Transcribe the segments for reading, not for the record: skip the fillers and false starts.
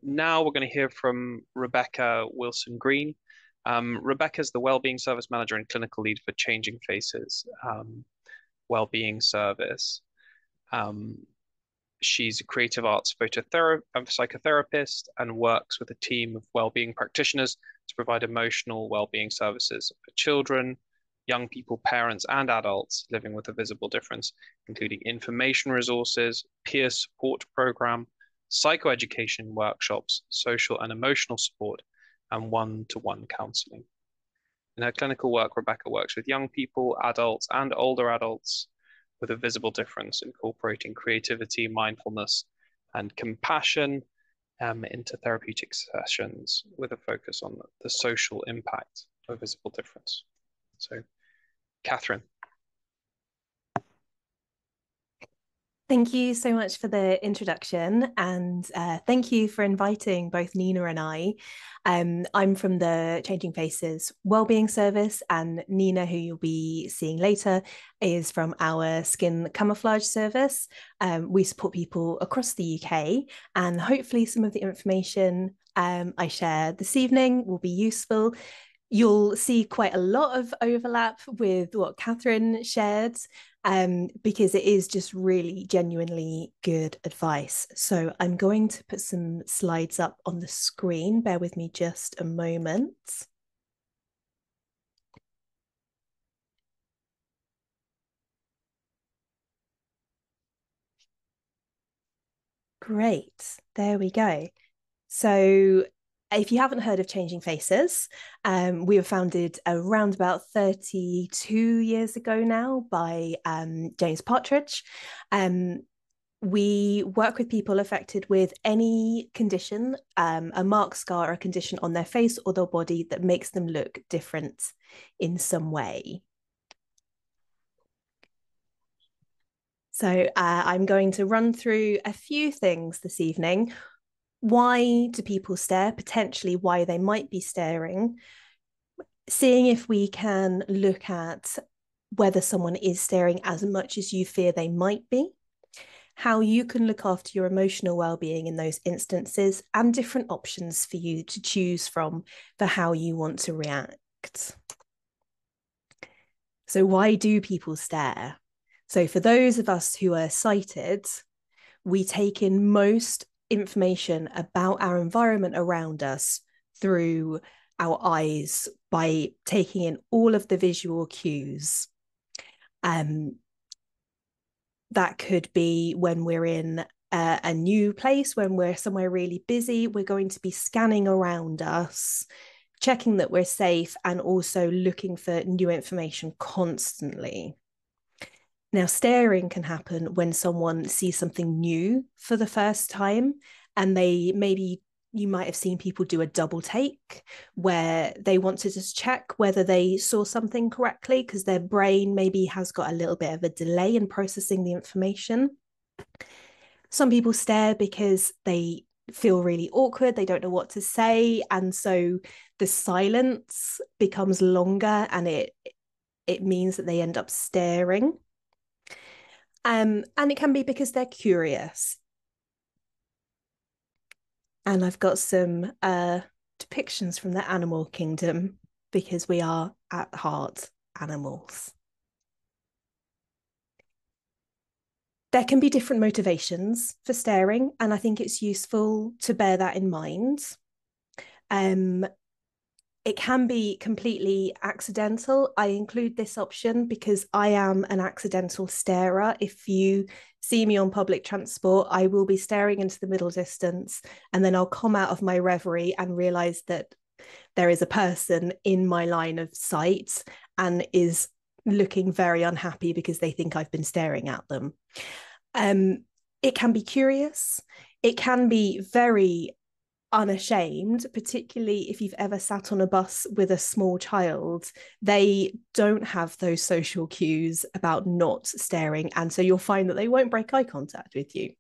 Now we're going to hear from Rebecca Wilson-Green. Rebecca is the Wellbeing Service Manager and Clinical Lead for Changing Faces Wellbeing Service. Um, she's a creative arts psychotherapist and works with a team of wellbeing practitioners to provide emotional wellbeing services for children, young people, parents, and adults living with a visible difference, including information resources, peer support program, psychoeducation workshops, social and emotional support, and one-to-one counseling. In her clinical work, Rebecca works with young people, adults, and older adults with a visible difference, incorporating creativity, mindfulness, and compassion into therapeutic sessions with a focus on the social impact of visible difference. So, Catherine. Thank you so much for the introduction, and thank you for inviting both Nina and I. I'm from the Changing Faces Wellbeing Service, and Nina, who you'll be seeing later, is from our Skin Camouflage Service. We support people across the UK, and hopefully some of the information I share this evening will be useful. You'll see quite a lot of overlap with what Catherine shared, because it is just really genuinely good advice. So I'm going to put some slides up on the screen. Bear with me just a moment. Great, there we go. So if you haven't heard of Changing Faces, we were founded around about 32 years ago now by James Partridge. We work with people affected with any condition, a mark, scar, or a condition on their face or their body that makes them look different in some way. So I'm going to run through a few things this evening. Why do people stare? Potentially why they might be staring. Seeing if we can look at whether someone is staring as much as you fear they might be. How you can look after your emotional well-being in those instances, and different options for you to choose from for how you want to react. So why do people stare? So for those of us who are sighted, we take in most information about our environment around us through our eyes by taking in all of the visual cues. That could be when we're in a new place, when we're somewhere really busy, we're going to be scanning around us, checking that we're safe, and also looking for new information constantly. Now, staring can happen when someone sees something new for the first time, and you might have seen people do a double take where they want to just check whether they saw something correctly because their brain maybe has got a little bit of a delay in processing the information. Some people stare because they feel really awkward, they don't know what to say, and so the silence becomes longer, and it means that they end up staring. And it can be because they're curious. And I've got some depictions from the animal kingdom, because we are at heart animals. There can be different motivations for staring, and I think it's useful to bear that in mind. It can be completely accidental. I include this option because I am an accidental starer. If you see me on public transport, I will be staring into the middle distance, and then I'll come out of my reverie and realize that there is a person in my line of sight and is looking very unhappy because they think I've been staring at them. It can be curious. It can be very unashamed, particularly if you've ever sat on a bus with a small child. They don't have those social cues about not staring, and so you'll find that they won't break eye contact with you.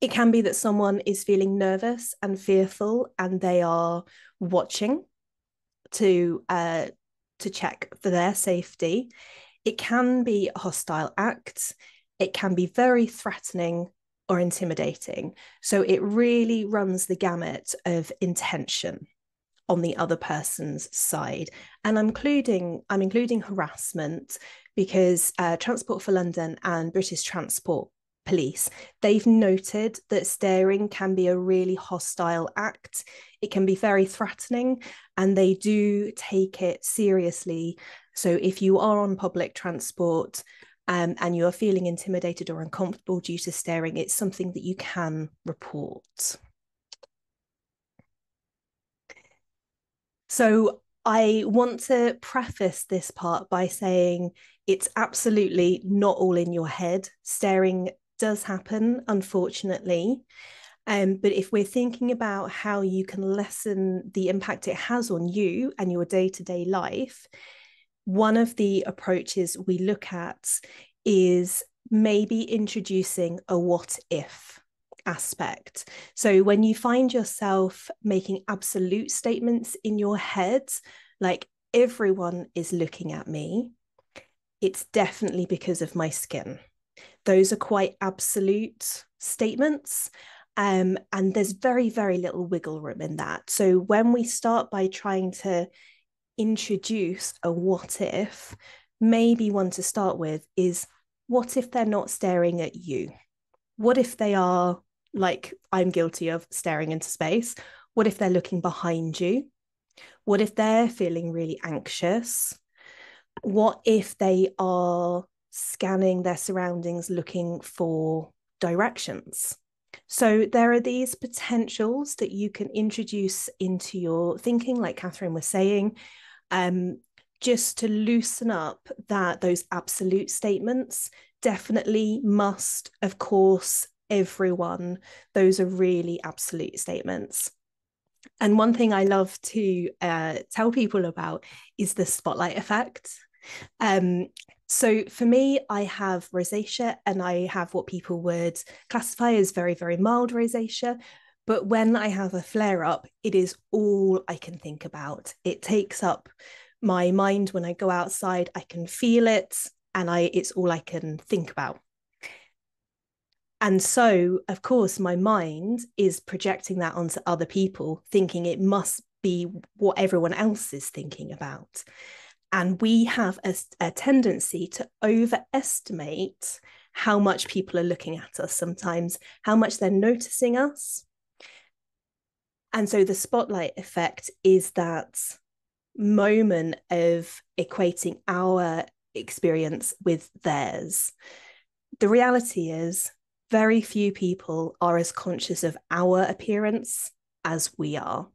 It can be that someone is feeling nervous and fearful, and they are watching to check for their safety. It can be a hostile act. It can be very threatening, or intimidating. So it really runs the gamut of intention on the other person's side. And I'm including harassment because Transport for London and British Transport Police, they've noted that staring can be a really hostile act. It can be very threatening, and they do take it seriously. So if you are on public transport and you are feeling intimidated or uncomfortable due to staring, it's something that you can report. So I want to preface this part by saying it's absolutely not all in your head. Staring does happen, unfortunately. But if we're thinking about how you can lessen the impact it has on you and your day-to-day life, one of the approaches we look at is maybe introducing a what if aspect. So when you find yourself making absolute statements in your head, like everyone is looking at me, it's definitely because of my skin. Those are quite absolute statements. And there's very, very little wiggle room in that. So when we start by trying to introduce a what if, maybe one to start with is, what if they're not staring at you? What if they are, like I'm guilty of, staring into space? What if they're looking behind you? What if they're feeling really anxious? What if they are scanning their surroundings looking for directions? So there are these potentials that you can introduce into your thinking, like Catherine was saying, just to loosen up those absolute statements. Definitely, must, of course, everyone. Those are really absolute statements. And one thing I love to tell people about is the spotlight effect. So for me, I have rosacea, and I have what people would classify as very, very mild rosacea. But when I have a flare up, it is all I can think about. It takes up my mind. When I go outside, I can feel it, and it's all I can think about. And so, of course, my mind is projecting that onto other people, thinking it must be what everyone else is thinking about. And we have a tendency to overestimate how much people are looking at us sometimes, how much they're noticing us. And so the spotlight effect is that moment of equating our experience with theirs. The reality is, very few people are as conscious of our appearance as we are.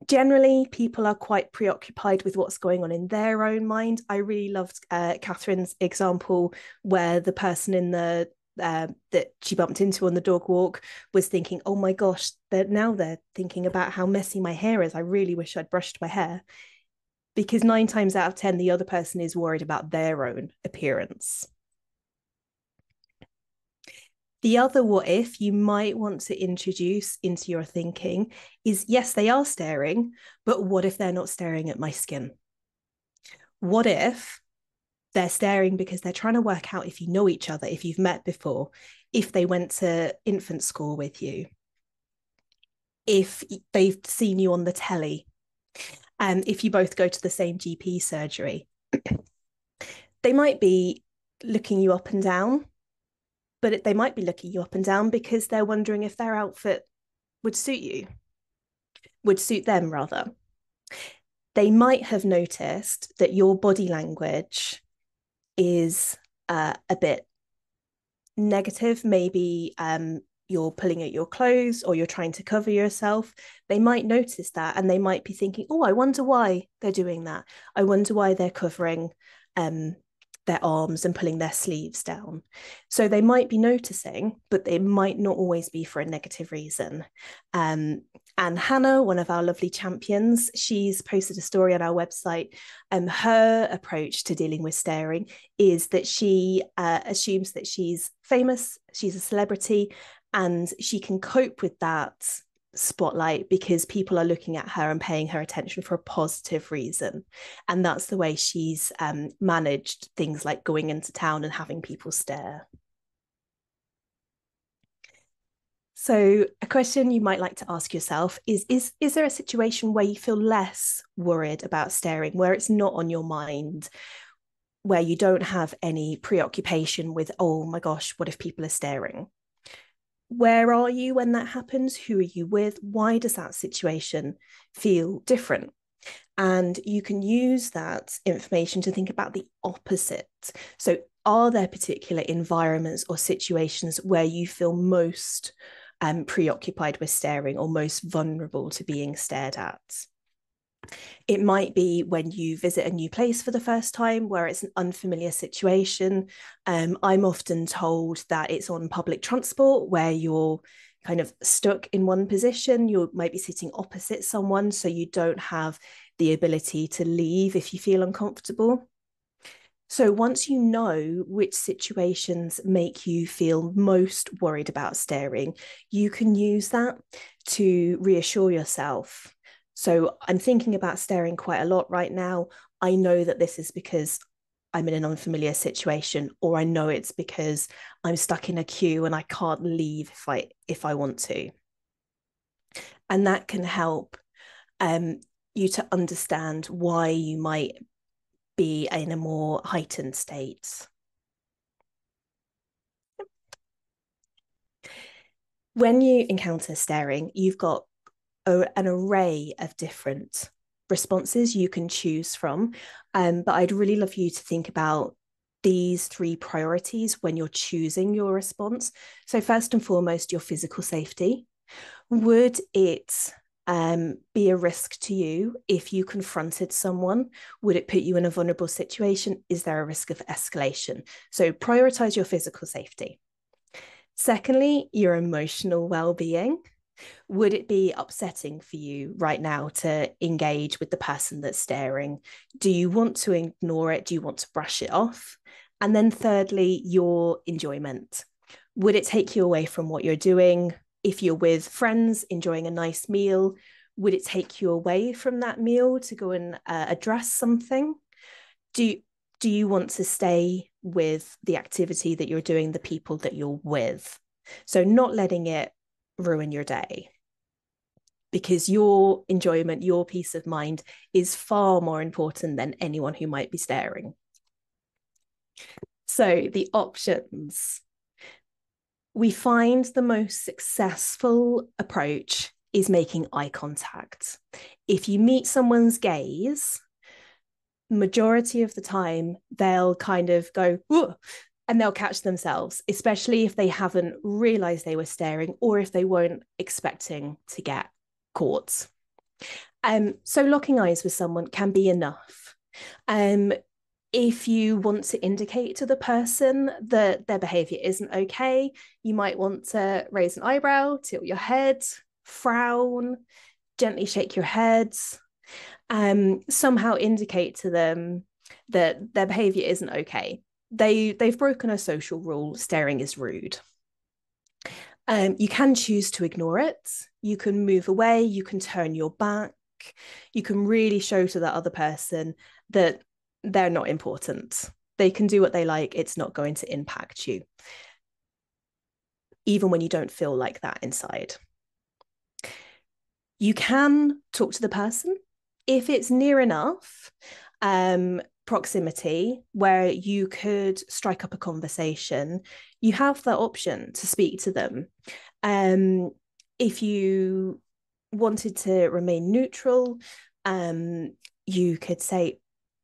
Generally, people are quite preoccupied with what's going on in their own mind. I really loved Catherine's example where the person in the that she bumped into on the dog walk was thinking, oh my gosh, they're thinking about how messy my hair is. I really wish I'd brushed my hair. Because 9 times out of 10, the other person is worried about their own appearance. The other what if you might want to introduce into your thinking is, yes, they are staring, but what if they're not staring at my skin? What if they're staring because they're trying to work out if you know each other, if you've met before, if they went to infant school with you, if they've seen you on the telly, and if you both go to the same GP surgery? They might be looking you up and down, but they might be looking you up and down because they're wondering if their outfit would suit them rather. They might have noticed that your body language is a bit negative. Maybe you're pulling at your clothes or you're trying to cover yourself. They might notice that, and they might be thinking, oh, I wonder why they're doing that. I wonder why they're covering their arms and pulling their sleeves down. So they might be noticing, but it might not always be for a negative reason. And Hannah, one of our lovely champions, she's posted a story on our website. Her approach to dealing with staring is that she assumes that she's famous, she's a celebrity, and she can cope with that spotlight because people are looking at her and paying her attention for a positive reason. And that's the way she's managed things like going into town and having people stare. So a question you might like to ask yourself is there a situation where you feel less worried about staring, where it's not on your mind, where you don't have any preoccupation with, oh my gosh, what if people are staring? Where are you when that happens? Who are you with? Why does that situation feel different? And you can use that information to think about the opposite. So, are there particular environments or situations where you feel most preoccupied with staring or most vulnerable to being stared at? It might be when you visit a new place for the first time where it's an unfamiliar situation. I'm often told that it's on public transport where you're kind of stuck in one position. You might be sitting opposite someone, so you don't have the ability to leave if you feel uncomfortable. So once you know which situations make you feel most worried about staring, you can use that to reassure yourself. So I'm thinking about staring quite a lot right now. I know that this is because I'm in an unfamiliar situation, or I know it's because I'm stuck in a queue and I can't leave if I want to. And that can help you to understand why you might be in a more heightened state. When you encounter staring, you've got an array of different responses you can choose from. But I'd really love you to think about these three priorities when you're choosing your response. So, first and foremost, your physical safety. Would it be a risk to you if you confronted someone? Would it put you in a vulnerable situation? Is there a risk of escalation? So, prioritize your physical safety. Secondly, your emotional well-being. Would it be upsetting for you right now to engage with the person that's staring? Do you want to ignore it? Do you want to brush it off? And then thirdly, your enjoyment. Would it take you away from what you're doing? If you're with friends enjoying a nice meal, would it take you away from that meal to go and address something? Do you want to stay with the activity that you're doing, the people that you're with? So not letting it ruin your day, because your enjoyment, your peace of mind is far more important than anyone who might be staring. So the options. We find the most successful approach is making eye contact. If you meet someone's gaze, majority of the time they'll kind of go, "Ooh," and they'll catch themselves, especially if they haven't realized they were staring or if they weren't expecting to get caught. So locking eyes with someone can be enough. If you want to indicate to the person that their behavior isn't okay, you might want to raise an eyebrow, tilt your head, frown, gently shake your head, somehow indicate to them that their behavior isn't okay. They've broken a social rule. Staring is rude. You can choose to ignore it. You can move away. You can turn your back. You can really show to the other person that they're not important. They can do what they like. It's not going to impact you, even when you don't feel like that inside. You can talk to the person if it's near enough proximity where you could strike up a conversation. You have that option to speak to them. If you wanted to remain neutral, you could say,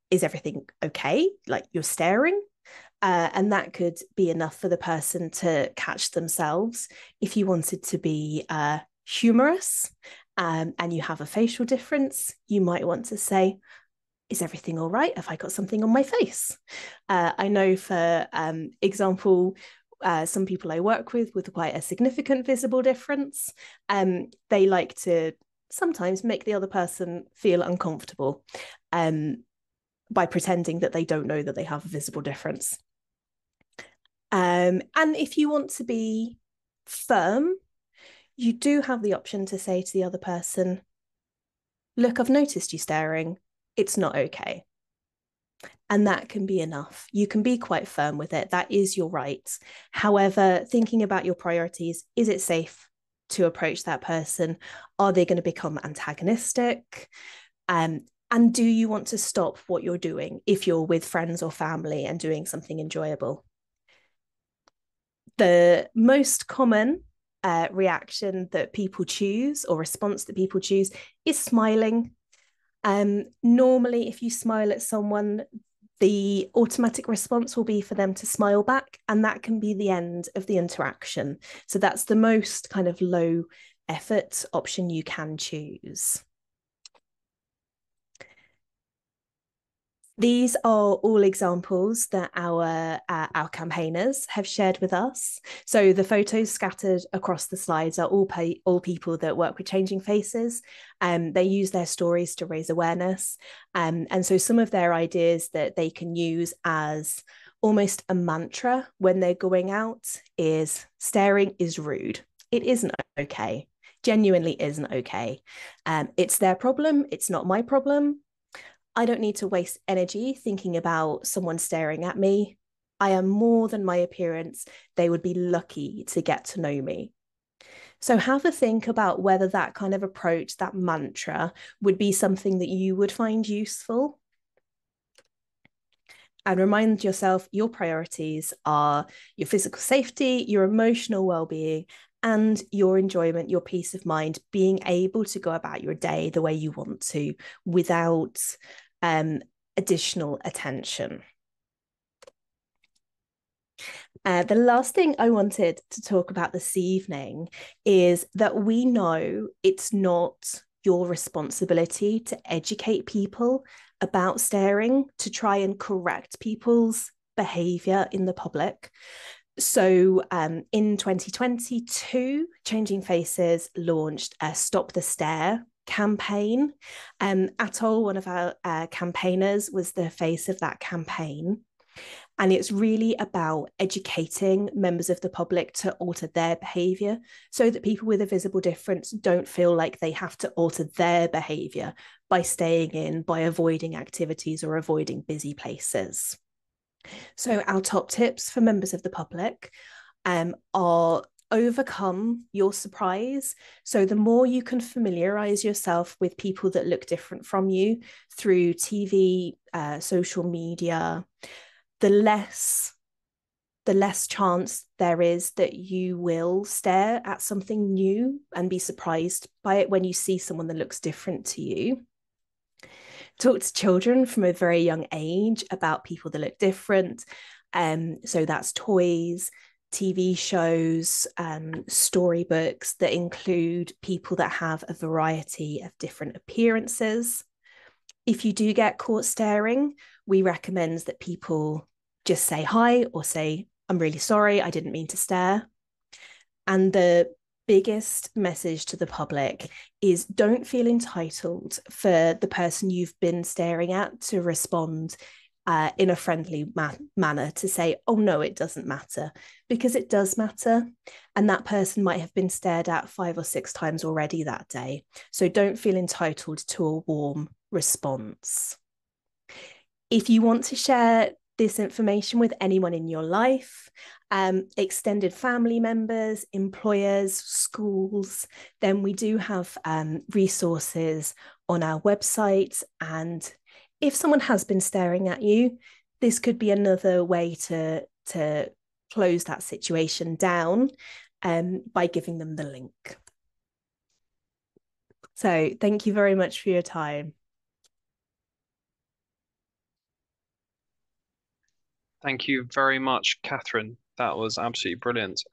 is everything okay? Like, you're staring. And that could be enough for the person to catch themselves. If you wanted to be humorous and you have a facial difference, you might want to say, is everything all right? Have I got something on my face? I know, for example, some people I work with quite a significant visible difference, they like to sometimes make the other person feel uncomfortable by pretending that they don't know that they have a visible difference. And if you want to be firm, you do have the option to say to the other person, look, I've noticed you staring. It's not okay. And that can be enough. You can be quite firm with it. That is your right. However, thinking about your priorities, is it safe? to approach that person? Are they going to become antagonistic? And do you want to stop what you're doing if you're with friends or family and doing something enjoyable? The most common reaction that people choose or response that people choose is smiling. Normally, if you smile at someone, the automatic response will be for them to smile back, and that can be the end of the interaction. So that's the most kind of low effort option you can choose. These are all examples that our campaigners have shared with us. So the photos scattered across the slides are all people that work with Changing Faces. They use their stories to raise awareness. And so some of their ideas that they can use as almost a mantra when they're going out is staring is rude. It isn't okay. Genuinely isn't okay. It's their problem. It's not my problem. I don't need to waste energy thinking about someone staring at me. I am more than my appearance. They would be lucky to get to know me. So have a think about whether that kind of approach, that mantra, would be something that you would find useful. And remind yourself your priorities are your physical safety, your emotional well-being, and your enjoyment, your peace of mind, being able to go about your day the way you want to without additional attention. The last thing I wanted to talk about this evening is that we know it's not your responsibility to educate people about staring, to try and correct people's behaviour in the public. So in 2022, Changing Faces launched a Stop the Stare campaign. Atoll, one of our campaigners, was the face of that campaign. And it's really about educating members of the public to alter their behaviour so that people with a visible difference don't feel like they have to alter their behaviour by staying in, by avoiding activities or avoiding busy places. So our top tips for members of the public are overcome your surprise. So the more you can familiarize yourself with people that look different from you through TV, social media, the less chance there is that you will stare at something new and be surprised by it when you see someone that looks different to you. Talk to children from a very young age about people that look different. So that's toys, TV shows, storybooks that include people that have a variety of different appearances. If you do get caught staring, we recommend that people just say hi or say, I'm really sorry, I didn't mean to stare. And the biggest message to the public is don't feel entitled for the person you've been staring at to respond in a friendly manner, to say, oh no, it doesn't matter, because it does matter. And that person might have been stared at 5 or 6 times already that day. So don't feel entitled to a warm response. If you want to share this information with anyone in your life, extended family members, employers, schools, then we do have resources on our website. And if someone has been staring at you, this could be another way to close that situation down by giving them the link. So thank you very much for your time. Thank you very much, Catherine. That was absolutely brilliant.